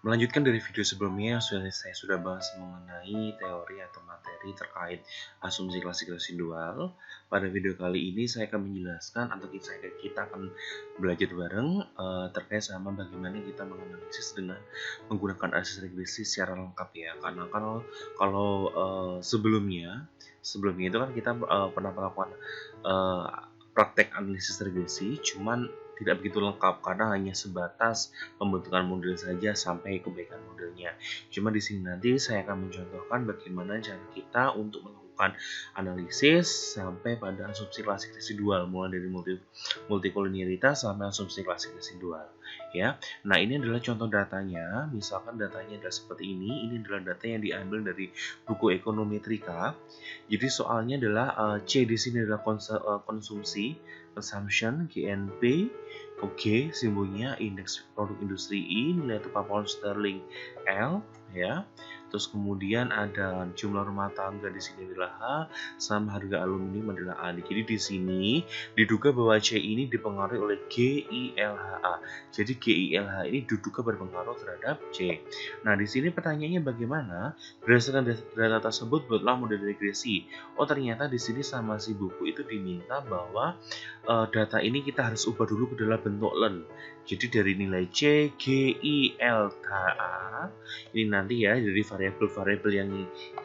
Melanjutkan dari video sebelumnya, saya sudah bahas mengenai teori atau materi terkait asumsi klasik residual. Pada video kali ini saya akan menjelaskan atau kita akan belajar bareng terkait sama bagaimana kita menganalisis dengan menggunakan analisis regresi secara lengkap ya. Karena kalau sebelumnya itu kan kita pernah melakukan praktek analisis regresi, cuman tidak begitu lengkap karena hanya sebatas pembentukan model saja sampai kebaikan modelnya. Cuma di sini nanti saya akan mencontohkan bagaimana cara kita untuk melakukan analisis sampai pada asumsi klasik residual, mulai dari multikolinialitas sampai asumsi klasik residual. Ya, nah ini adalah contoh datanya. Misalkan datanya adalah seperti ini. Ini adalah data yang diambil dari buku Ekonometrika. Jadi soalnya adalah C di sini adalah konsumsi, consumption, GNP. Oke, simbolnya indeks produk industri I, nilai tukar pound sterling L, ya. Terus kemudian ada jumlah rumah tangga di sini adalah H, sama harga aluminium adalah A. Jadi di sini diduga bahwa C ini dipengaruhi oleh GILHA. Jadi GILHA ini diduga berpengaruh terhadap C. Nah, di sini pertanyaannya bagaimana? Berdasarkan data tersebut buatlah model regresi. Oh, ternyata di sini sama si buku itu diminta bahwa data ini kita harus ubah dulu ke dalam bentuk len. Jadi dari nilai C, G, I, L, K, A ini nanti ya dari variabel-variabel yang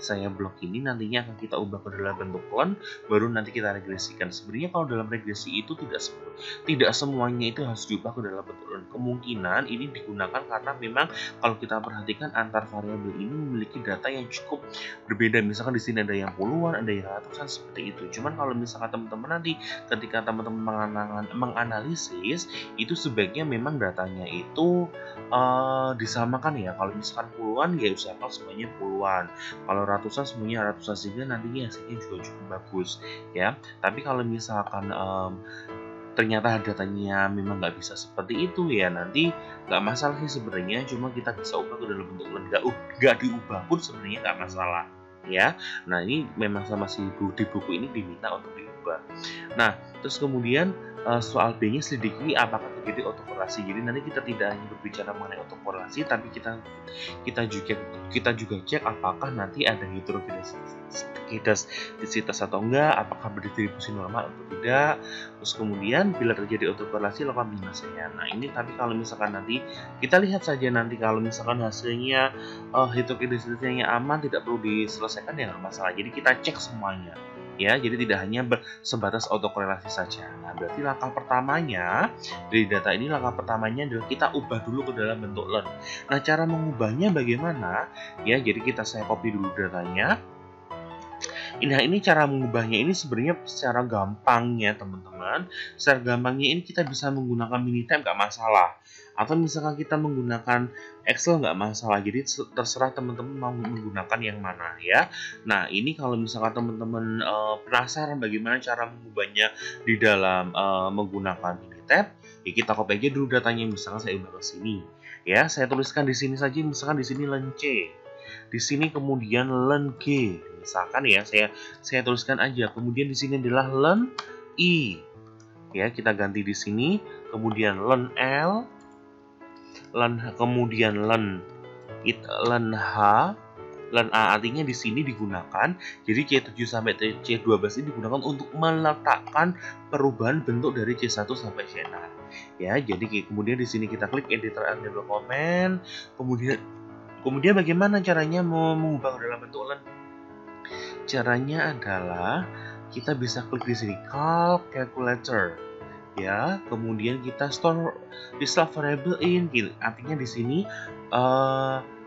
saya blok ini nantinya akan kita ubah ke dalam bentuk len, baru nanti kita regresikan. Sebenarnya kalau dalam regresi itu tidak semuanya itu harus diubah ke dalam bentuk len. Kemungkinan ini digunakan karena memang kalau kita perhatikan antar variabel ini memiliki data yang cukup berbeda. Misalkan di sini ada yang puluhan, ada yang ratusan seperti itu. Cuman kalau misalkan teman-teman nanti ketika teman-teman menganalisis itu sebaiknya memang datanya itu disamakan ya. Kalau misalkan puluhan ya usahakan semuanya puluhan, kalau ratusan semuanya ratusan, sehingga nantinya hasilnya juga cukup bagus ya. Tapi kalau misalkan ternyata datanya memang nggak bisa seperti itu ya, nanti nggak masalah sih sebenarnya, cuma kita bisa ubah ke dalam bentuk nggak diubah pun sebenarnya nggak masalah ya. Nah, ini memang sama si di buku ini diminta untuk diubah. Nah, terus kemudian soal B-nya selidiki apakah terjadi autokorelasi. Jadi nanti kita tidak hanya berbicara mengenai autokorelasi, tapi kita juga cek apakah nanti ada heterogenesitas atau enggak, apakah berdistribusi normal atau tidak. Terus kemudian bila terjadi autokorelasi lakukan penyelesaian. Nah, ini tapi kalau misalkan nanti kita lihat saja nanti kalau misalkan hasilnya heterogenesitasnya aman, tidak perlu diselesaikan ya nggak masalah. Jadi kita cek semuanya. Ya, jadi tidak hanya sebatas autokorelasi saja. Nah, berarti langkah pertamanya dari data ini, langkah pertamanya adalah kita ubah dulu ke dalam bentuk len. Nah, cara mengubahnya bagaimana? Ya, jadi saya copy dulu datanya. Nah, ini cara mengubahnya ini sebenarnya secara gampangnya teman-teman. Secara gampangnya ini kita bisa menggunakan Minitab nggak masalah. Atau misalkan kita menggunakan Excel nggak masalah. Jadi terserah teman-teman mau menggunakan yang mana ya. Nah, ini kalau misalkan teman-teman penasaran bagaimana cara mengubahnya di dalam menggunakan Minitab, ya kita copy aja dulu datanya. Misalkan saya ubah ke sini. Ya, saya tuliskan di sini saja, misalkan di sini len C. Di sini kemudian len G. Misalkan ya, saya tuliskan aja. Kemudian di sini adalah len I. Ya, kita ganti di sini. Kemudian len L, kemudian len H, len A. Artinya di sini digunakan. Jadi C7 sampai C12 ini digunakan untuk meletakkan perubahan bentuk dari C1 sampai C6. Ya, jadi kemudian di sini kita klik editor and label comment. Kemudian bagaimana caranya mengubah ke dalam bentuk len? Caranya adalah kita bisa klik di sini calculator ya, kemudian kita store variable in, artinya di sini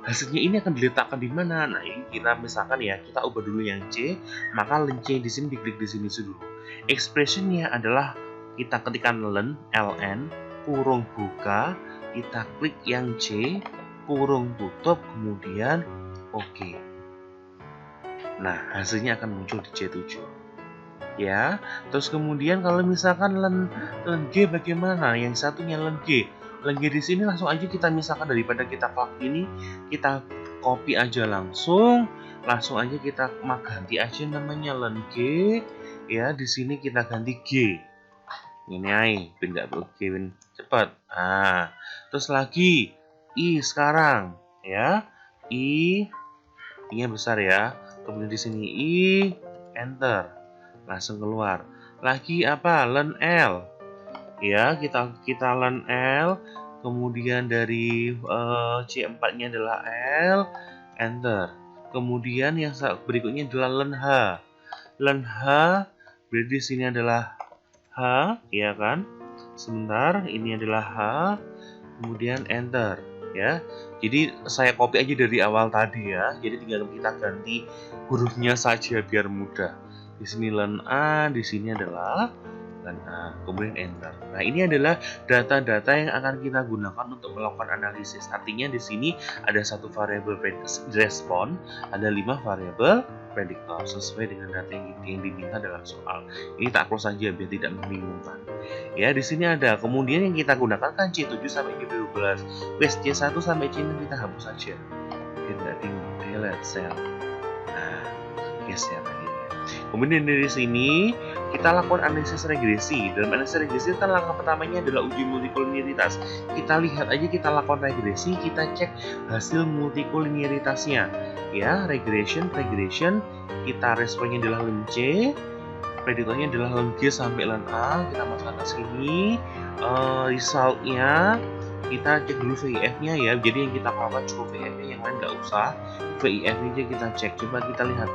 hasilnya ini akan diletakkan di mana. Nah, ini kita misalkan ya, kita ubah dulu yang C, maka len C di sini diklik di sini dulu. Expressionnya adalah kita ketikkan ln kurung buka, kita klik yang C kurung tutup, kemudian oke. Nah, hasilnya akan muncul di C7. Ya, terus kemudian kalau misalkan len G bagaimana? Yang satunya len G. Len G di sini langsung aja kita misalkan daripada kita klik ini, kita copy aja langsung aja kita ganti aja namanya len G. Ya, di sini kita ganti G. Ini aja, pindah G cepat. Nah, terus lagi I sekarang. ya. I-nya besar ya. Kemudian di sini I, enter. Langsung keluar. Lagi apa? Len L. Ya, kita len L. Kemudian dari C4-nya adalah L, enter. Kemudian yang berikutnya adalah len H. Len H berarti di sini adalah H, ya kan? Sebentar, ini adalah H, kemudian enter, ya. Jadi saya copy aja dari awal tadi ya. Jadi tinggal kita ganti hurufnya saja biar mudah. Di sini len A, di sini adalah len A, kemudian enter. Nah, ini adalah data-data yang akan kita gunakan untuk melakukan analisis. Artinya di sini ada satu variabel respon, ada 5 variabel prediktor sesuai dengan data yang diminta dalam soal. Ini tak close saja biar tidak membingungkan. Ya, di sini ada. Kemudian yang kita gunakan kan C7 sampai C12. Wes C1 sampai C6 kita hapus saja. Biar tidak bingung. Delete cell. Nah, geser lagi. Kemudian dari sini kita lakukan analisis regresi. Dalam analisis regresi kan langkah pertamanya adalah uji multikoliniaritas. Kita lihat aja, kita lakukan regresi, kita cek hasil multikoliniaritasnya. Ya, regression, kita responnya adalah len C, prediktornya adalah len G sampai len A. Kita masukkan ke sini. Resultnya kita cek dulu VIF-nya ya. Jadi yang kita lakukan cukup VIF-nya, yang lain nggak usah. VIF-nya aja kita cek. Coba kita lihat.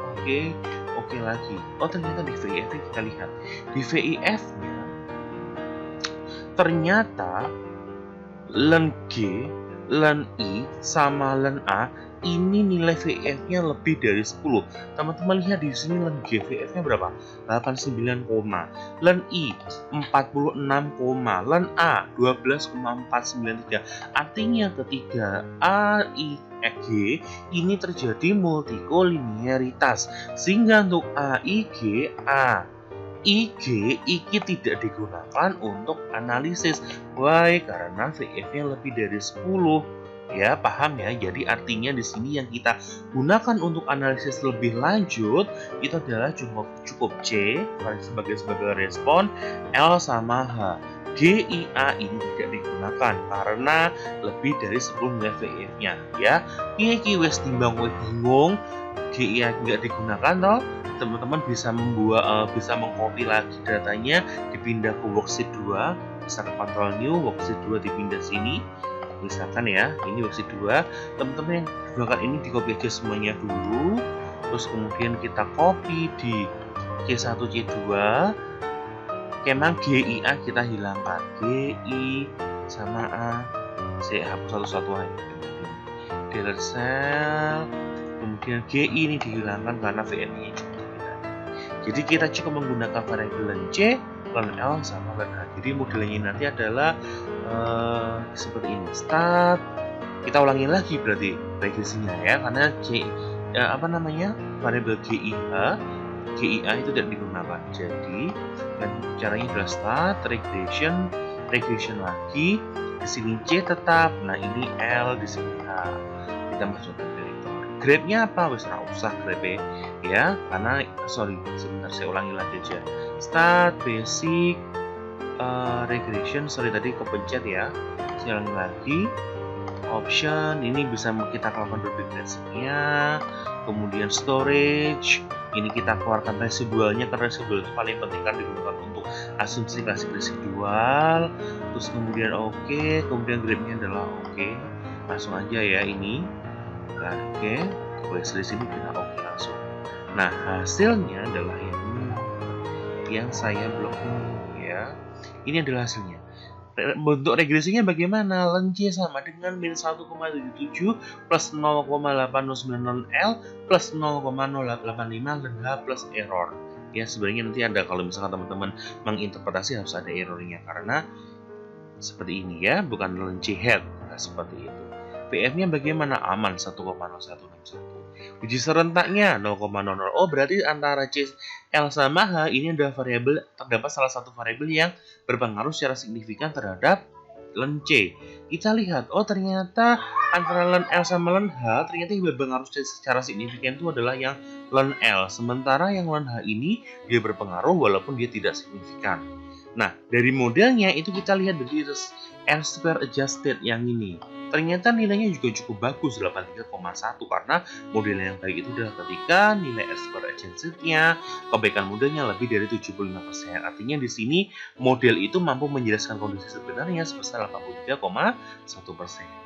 Oke lagi. Oh, ternyata di VIF-nya kita lihat. Di VIF-nya ternyata len G, len I, sama len A ini nilai VIF-nya lebih dari 10. Teman-teman lihat di sini len G VIF-nya berapa? 89, len I 46, len A 12,493. Artinya ketika A, I, G ini terjadi multikoliniaritas. Sehingga untuk A, I, G, iki tidak digunakan untuk analisis. Why? Karena VIF-nya lebih dari 10. Ya, paham ya? Jadi artinya di sini yang kita gunakan untuk analisis lebih lanjut itu adalah cukup C sebagai respon, L sama H. G, I, A ini tidak digunakan karena lebih dari 10 nilai VIF-nya ya. Iki wis timbang bingung, G, I, A tidak digunakan toh. Teman-teman bisa bisa mengcopy lagi datanya, dipindah ke worksheet 2, bisa ke control new, worksheet 2 dipindah sini. Misalkan ya, ini worksheet 2, teman-teman yang gunakan ini di copy aja semuanya dulu, terus kemudian kita copy di C1, C2, kemang G, I, A kita hilangkan, G, I, sama A, saya hapus satu-satu aja, delete cell, kemudian G, I ini dihilangkan karena VN-nya cukup. Jadi kita cukup menggunakan variabel len C, len L, sama len H. Jadi modelnya nanti adalah seperti ini. Start. Kita ulangi lagi berarti regresinya ya, karena variabel GIH, GIA itu tidak digunakan. Jadi dan caranya adalah start, regression lagi. Di sini C tetap. Nah, ini L, di sini H. Kita masukkan grade-nya apa? Wes ora usah grade ya, karena sebentar saya ulangi lagi aja. Start, basic, regression, tadi kepencet ya. Saya ulangi lagi. Option, ini bisa kita keluarkan grade-nya. Kemudian storage, ini kita keluarkan residualnya, karena residual itu paling penting kan digunakan untuk asumsi klasik residual. Terus kemudian kemudian grade-nya adalah langsung aja ya ini. Oke, di sini kita langsung. Nah, hasilnya adalah yang saya blok ini ya. Ini adalah hasilnya. Bentuk regresinya bagaimana? Len C sama dengan min 1,77 plus 0,8090 L plus 0,085 len H plus error. Ya, sebenarnya nanti ada, kalau misalkan teman-teman menginterpretasi harus ada errornya karena seperti ini ya, bukan len C head. Nah, seperti itu. VF-nya bagaimana? Aman 1,0161. Uji serentaknya 0,00. Oh, berarti antara C, L sama H ini ada terdapat salah satu variabel yang berpengaruh secara signifikan terhadap len C. Kita lihat, ternyata antara len L sama len H ternyata yang berpengaruh secara signifikan itu adalah yang len L. Sementara yang len H ini dia berpengaruh walaupun dia tidak signifikan. Nah, dari modelnya itu kita lihat dari R square adjusted yang ini. ternyata nilainya juga cukup bagus 83,1 karena model yang baik itu adalah ketika nilai R-square agency-nya kebaikan modelnya lebih dari 75%. Artinya di sini model itu mampu menjelaskan kondisi sebenarnya sebesar 83,1%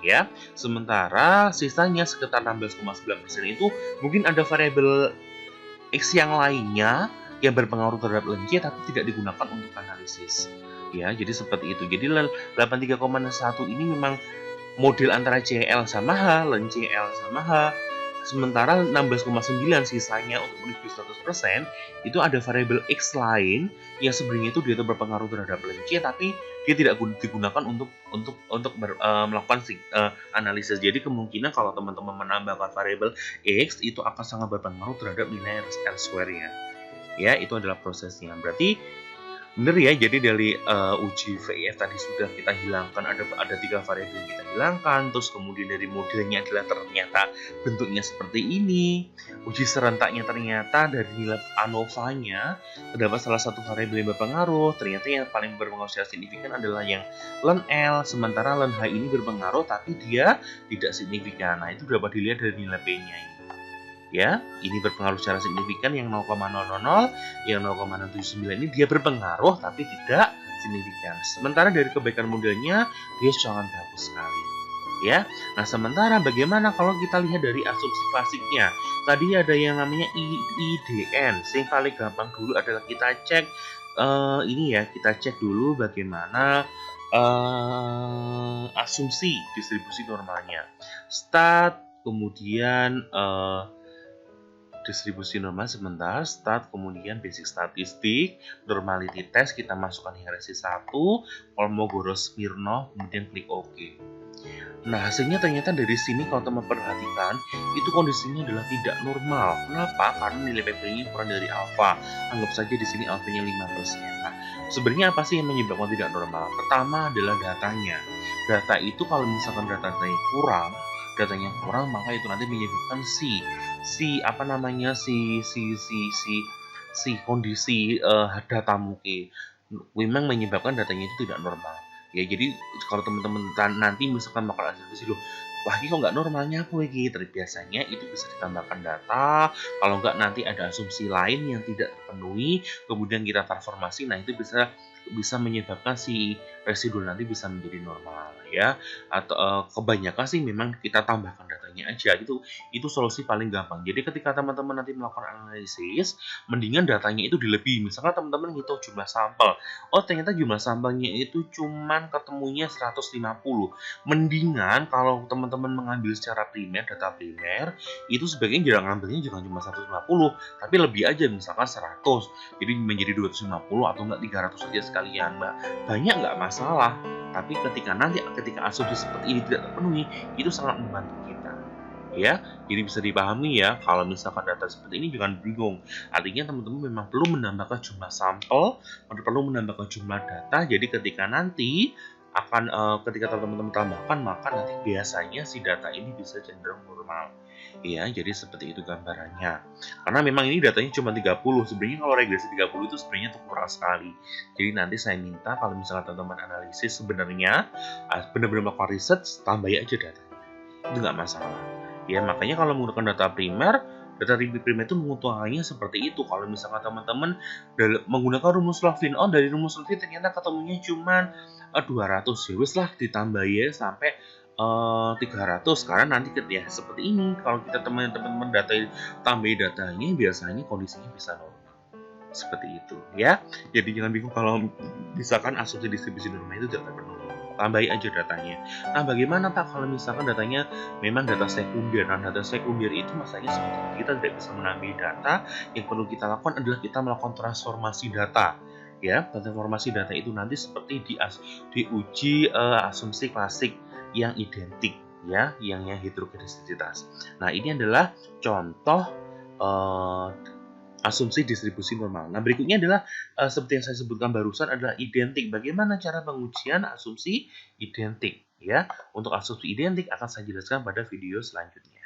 ya. Sementara sisanya sekitar 16,9% itu mungkin ada variabel X yang lainnya yang berpengaruh terhadap lenje tapi tidak digunakan untuk analisis. Ya, jadi seperti itu. Jadi 83,1 ini memang model antara CL sama H, len CL sama H. Sementara 16,9 sisanya untuk menuju 100% itu ada variabel X lain yang sebenarnya itu dia itu berpengaruh terhadap len C tapi dia tidak digunakan untuk melakukan analisis. Jadi kemungkinan kalau teman-teman menambahkan variabel X itu akan sangat berpengaruh terhadap nilai R-square-nya. Ya, itu adalah prosesnya. Berarti bener ya, jadi dari uji VIF tadi sudah kita hilangkan, ada 3 variabel yang kita hilangkan, terus kemudian dari modelnya adalah ternyata bentuknya seperti ini. Uji serentaknya ternyata dari nilai ANOVA-nya terdapat salah satu variabel yang berpengaruh, ternyata yang paling berpengaruh secara signifikan adalah yang len L, sementara len H ini berpengaruh tapi dia tidak signifikan. Nah, itu dapat dilihat dari nilai P-nya ini. Ya, ini berpengaruh secara signifikan yang 0,000, yang 0,679 ini dia berpengaruh tapi tidak signifikan. Sementara dari kebaikan modelnya dia sangat bagus sekali. Ya, nah sementara bagaimana kalau kita lihat dari asumsi klasiknya? Tadi ada yang namanya IDN. Yang paling gampang dulu adalah kita cek ini ya, kita cek dulu bagaimana asumsi distribusi normalnya. Stat, kemudian distribusi normal sebentar, stat, kemudian basic statistik, normality test, kita masukkan heresy 1, Kolmogorov-Smirnov, kemudian klik OK. Nah, hasilnya ternyata dari sini kalau teman perhatikan, itu kondisinya adalah tidak normal. Kenapa? Karena nilai PP-nya kurang dari alfa. Anggap saja di sini alfanya 5%. Nah, sebenarnya apa sih yang menyebabkan tidak normal? Pertama adalah datanya. Data itu kalau misalkan datanya kurang, maka itu nanti menyebabkan kondisi data mungkin memang menyebabkan datanya itu tidak normal. Ya, jadi kalau teman-teman nanti misalkan melakukan analisis loh, wah ini kok nggak normalnya apa iki? Biasanya itu bisa ditambahkan data, kalau nggak nanti ada asumsi lain yang tidak terpenuhi, kemudian kita transformasi, nah itu bisa menyebabkan si residu nanti bisa menjadi normal ya. Atau kebanyakan sih memang kita tambahkan datanya aja, itu solusi paling gampang. Jadi ketika teman-teman nanti melakukan analisis, mendingan datanya itu dilebih. Misalkan teman-teman ngitung jumlah sampel, oh ternyata jumlah sampelnya itu cuman ketemunya 150. Mendingan kalau teman-teman mengambil secara primer, data primer, itu sebaiknya jangan ngambilnya jangan cuma 150, tapi lebih aja, misalkan 100. Jadi menjadi 250 atau enggak 300 saja sekalian, Mbak. Banyak nggak masalah. Tapi ketika asumsi seperti ini tidak terpenuhi, itu sangat membantu kita. Ya, jadi bisa dipahami ya, kalau misalkan data seperti ini jangan bingung. Artinya teman-teman memang perlu menambahkan jumlah sampel, perlu menambahkan jumlah data. Jadi ketika nanti ketika teman-teman tambahkan, maka nanti biasanya si data ini bisa cenderung normal. Ya, jadi seperti itu gambarannya. Karena memang ini datanya cuma 30. Sebenarnya kalau regresi 30 itu sebenarnya itu kurang sekali. Jadi nanti saya minta kalau misalnya teman-teman analisis sebenarnya benar-benar melakukan riset, tambahin aja datanya. Itu nggak masalah. Ya, makanya kalau menggunakan data primer itu menguntungkannya seperti itu. Kalau misalkan teman-teman menggunakan rumus Lovin, dari rumus Lovin ternyata ketemunya cuma 200, ya wis lah ditambah ya sampai 300, karena nanti ya seperti ini kalau kita teman-teman tambah datanya biasanya kondisinya bisa normal seperti itu ya. Jadi jangan bingung kalau misalkan asumsi distribusi normal itu tidak terpenuhi, tambahin aja datanya. Nah, bagaimana Pak kalau misalkan datanya memang data sekunder? Nah, data sekunder itu masalahnya sebetulnya kita tidak bisa menambah data. Yang perlu kita lakukan adalah kita melakukan transformasi data. Ya, transformasi data itu nanti seperti diuji asumsi klasik yang identik ya, yang heterogenesitas. Nah, ini adalah contoh asumsi distribusi normal. Nah, berikutnya adalah seperti yang saya sebutkan barusan adalah identik. Bagaimana cara pengujian asumsi identik ya? Untuk asumsi identik akan saya jelaskan pada video selanjutnya.